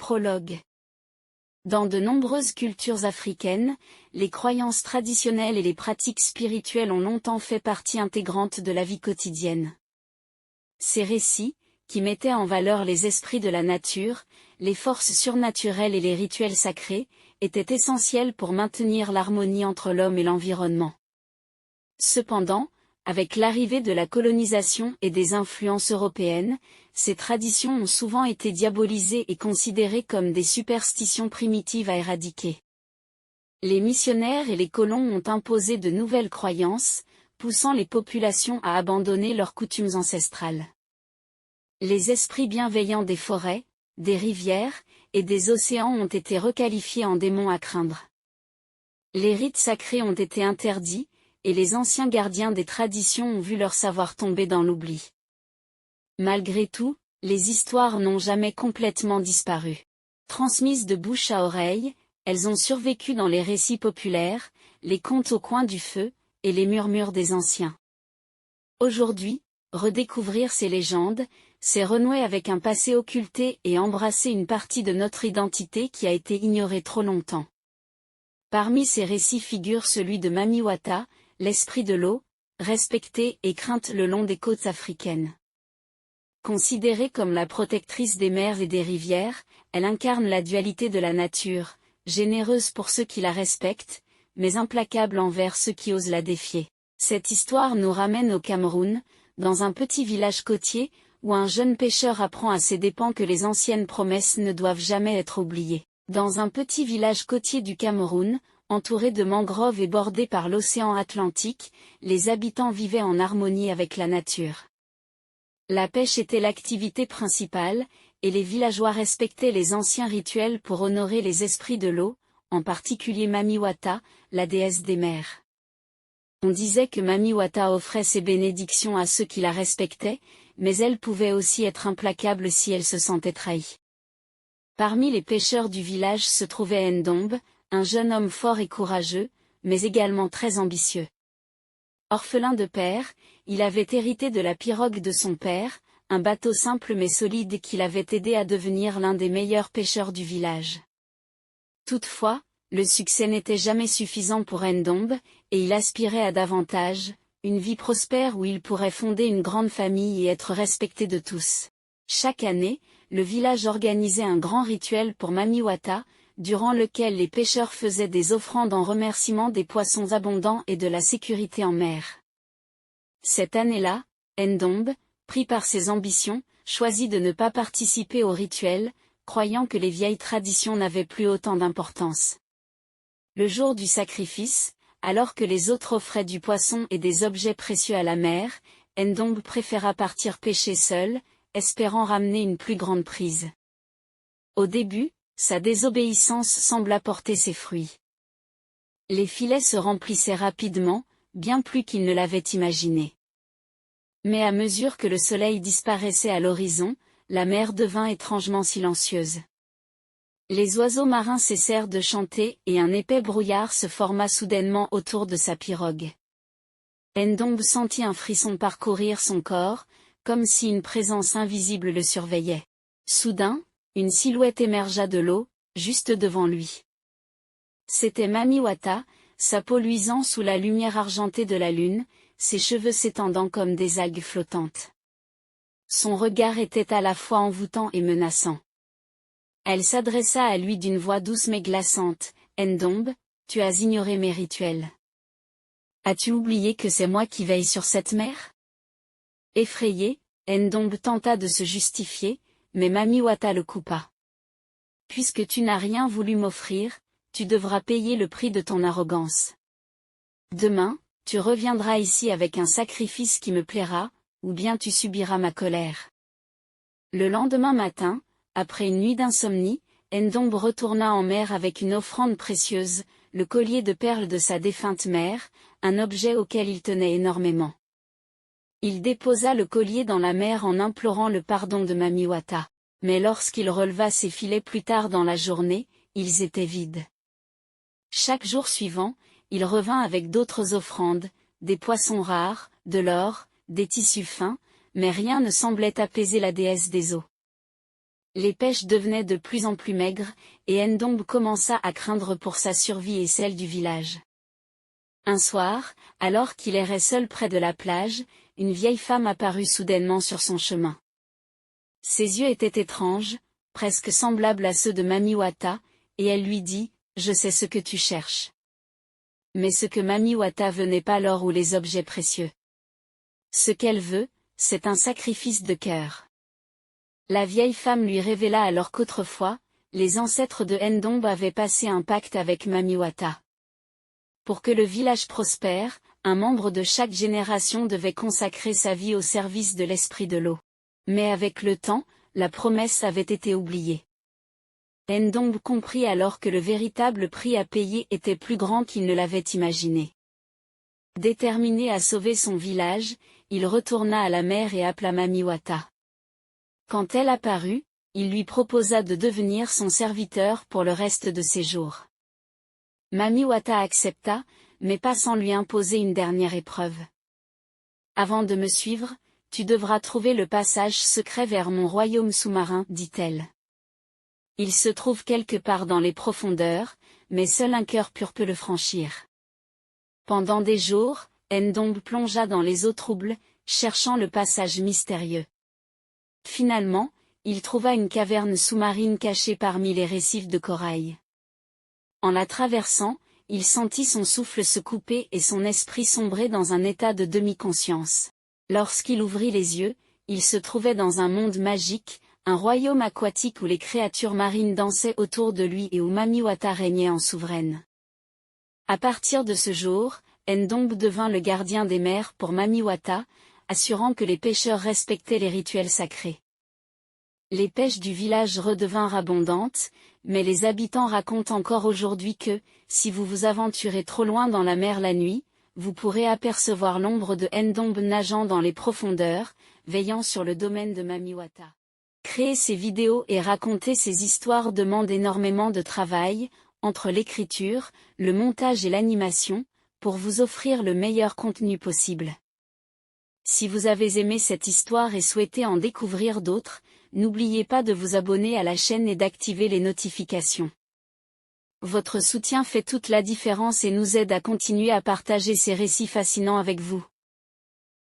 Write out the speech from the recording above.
Prologue. Dans de nombreuses cultures africaines, les croyances traditionnelles et les pratiques spirituelles ont longtemps fait partie intégrante de la vie quotidienne. Ces récits, qui mettaient en valeur les esprits de la nature, les forces surnaturelles et les rituels sacrés, étaient essentiels pour maintenir l'harmonie entre l'homme et l'environnement. Cependant, avec l'arrivée de la colonisation et des influences européennes, ces traditions ont souvent été diabolisées et considérées comme des superstitions primitives à éradiquer. Les missionnaires et les colons ont imposé de nouvelles croyances, poussant les populations à abandonner leurs coutumes ancestrales. Les esprits bienveillants des forêts, des rivières, et des océans ont été requalifiés en démons à craindre. Les rites sacrés ont été interdits, et les anciens gardiens des traditions ont vu leur savoir tomber dans l'oubli. Malgré tout, les histoires n'ont jamais complètement disparu. Transmises de bouche à oreille, elles ont survécu dans les récits populaires, les contes au coin du feu, et les murmures des anciens. Aujourd'hui, redécouvrir ces légendes, c'est renouer avec un passé occulté et embrasser une partie de notre identité qui a été ignorée trop longtemps. Parmi ces récits figure celui de Mami Wata, l'esprit de l'eau, respectée et crainte le long des côtes africaines. Considérée comme la protectrice des mers et des rivières, elle incarne la dualité de la nature, généreuse pour ceux qui la respectent, mais implacable envers ceux qui osent la défier. Cette histoire nous ramène au Cameroun, dans un petit village côtier, où un jeune pêcheur apprend à ses dépens que les anciennes promesses ne doivent jamais être oubliées. Dans un petit village côtier du Cameroun, entouré de mangroves et bordé par l'océan Atlantique, les habitants vivaient en harmonie avec la nature. La pêche était l'activité principale, et les villageois respectaient les anciens rituels pour honorer les esprits de l'eau, en particulier Mami Wata, la déesse des mers. On disait que Mami Wata offrait ses bénédictions à ceux qui la respectaient, mais elle pouvait aussi être implacable si elle se sentait trahie. Parmi les pêcheurs du village se trouvait Ndombe, un jeune homme fort et courageux, mais également très ambitieux. Orphelin de père, il avait hérité de la pirogue de son père, un bateau simple mais solide qui l'avait aidé à devenir l'un des meilleurs pêcheurs du village. Toutefois, le succès n'était jamais suffisant pour Ndombe, et il aspirait à davantage, une vie prospère où il pourrait fonder une grande famille et être respecté de tous. Chaque année, le village organisait un grand rituel pour Mami Wata, durant lequel les pêcheurs faisaient des offrandes en remerciement des poissons abondants et de la sécurité en mer. Cette année-là, Ndombe, pris par ses ambitions, choisit de ne pas participer au rituel, croyant que les vieilles traditions n'avaient plus autant d'importance. Le jour du sacrifice, alors que les autres offraient du poisson et des objets précieux à la mer, Ndombe préféra partir pêcher seul, espérant ramener une plus grande prise. Au début, sa désobéissance sembla porter ses fruits. Les filets se remplissaient rapidement, bien plus qu'il ne l'avait imaginé. Mais à mesure que le soleil disparaissait à l'horizon, la mer devint étrangement silencieuse. Les oiseaux marins cessèrent de chanter et un épais brouillard se forma soudainement autour de sa pirogue. Ndombe sentit un frisson parcourir son corps, comme si une présence invisible le surveillait. Soudain, une silhouette émergea de l'eau, juste devant lui. C'était Mami Wata, sa peau luisant sous la lumière argentée de la lune, ses cheveux s'étendant comme des algues flottantes. Son regard était à la fois envoûtant et menaçant. Elle s'adressa à lui d'une voix douce mais glaçante. « Ndombe, tu as ignoré mes rituels. As-tu oublié que c'est moi qui veille sur cette mer ?» Effrayé, Ndombe tenta de se justifier, mais Mami Wata le coupa. « Puisque tu n'as rien voulu m'offrir, tu devras payer le prix de ton arrogance. Demain, tu reviendras ici avec un sacrifice qui me plaira, ou bien tu subiras ma colère. » Le lendemain matin, après une nuit d'insomnie, Ndombe retourna en mer avec une offrande précieuse, le collier de perles de sa défunte mère, un objet auquel il tenait énormément. Il déposa le collier dans la mer en implorant le pardon de Mami Wata. Mais lorsqu'il releva ses filets plus tard dans la journée, ils étaient vides. Chaque jour suivant, il revint avec d'autres offrandes, des poissons rares, de l'or, des tissus fins, mais rien ne semblait apaiser la déesse des eaux. Les pêches devenaient de plus en plus maigres, et Ndombe commença à craindre pour sa survie et celle du village. Un soir, alors qu'il errait seul près de la plage, une vieille femme apparut soudainement sur son chemin. Ses yeux étaient étranges, presque semblables à ceux de Mami Wata, et elle lui dit, « Je sais ce que tu cherches. » Mais ce que Mami Wata veut n'est pas l'or ou les objets précieux. Ce qu'elle veut, c'est un sacrifice de cœur. La vieille femme lui révéla alors qu'autrefois, les ancêtres de Ndombe avaient passé un pacte avec Mami Wata. Pour que le village prospère, un membre de chaque génération devait consacrer sa vie au service de l'esprit de l'eau. Mais avec le temps, la promesse avait été oubliée. Ndombe comprit alors que le véritable prix à payer était plus grand qu'il ne l'avait imaginé. Déterminé à sauver son village, il retourna à la mer et appela Mami Wata. Quand elle apparut, il lui proposa de devenir son serviteur pour le reste de ses jours. Mami Wata accepta, mais pas sans lui imposer une dernière épreuve. « Avant de me suivre, tu devras trouver le passage secret vers mon royaume sous-marin, dit-elle. Il se trouve quelque part dans les profondeurs, mais seul un cœur pur peut le franchir. » Pendant des jours, Ndombe plongea dans les eaux troubles, cherchant le passage mystérieux. Finalement, il trouva une caverne sous-marine cachée parmi les récifs de corail. En la traversant, il sentit son souffle se couper et son esprit sombrer dans un état de demi-conscience. Lorsqu'il ouvrit les yeux, il se trouvait dans un monde magique, un royaume aquatique où les créatures marines dansaient autour de lui et où Mami Wata régnait en souveraine. À partir de ce jour, Ndombe devint le gardien des mers pour Mami Wata, assurant que les pêcheurs respectaient les rituels sacrés. Les pêches du village redevinrent abondantes, mais les habitants racontent encore aujourd'hui que, si vous vous aventurez trop loin dans la mer la nuit, vous pourrez apercevoir l'ombre de Ndombe nageant dans les profondeurs, veillant sur le domaine de Mami Wata. Créer ces vidéos et raconter ces histoires demande énormément de travail, entre l'écriture, le montage et l'animation, pour vous offrir le meilleur contenu possible. Si vous avez aimé cette histoire et souhaitez en découvrir d'autres, n'oubliez pas de vous abonner à la chaîne et d'activer les notifications. Votre soutien fait toute la différence et nous aide à continuer à partager ces récits fascinants avec vous.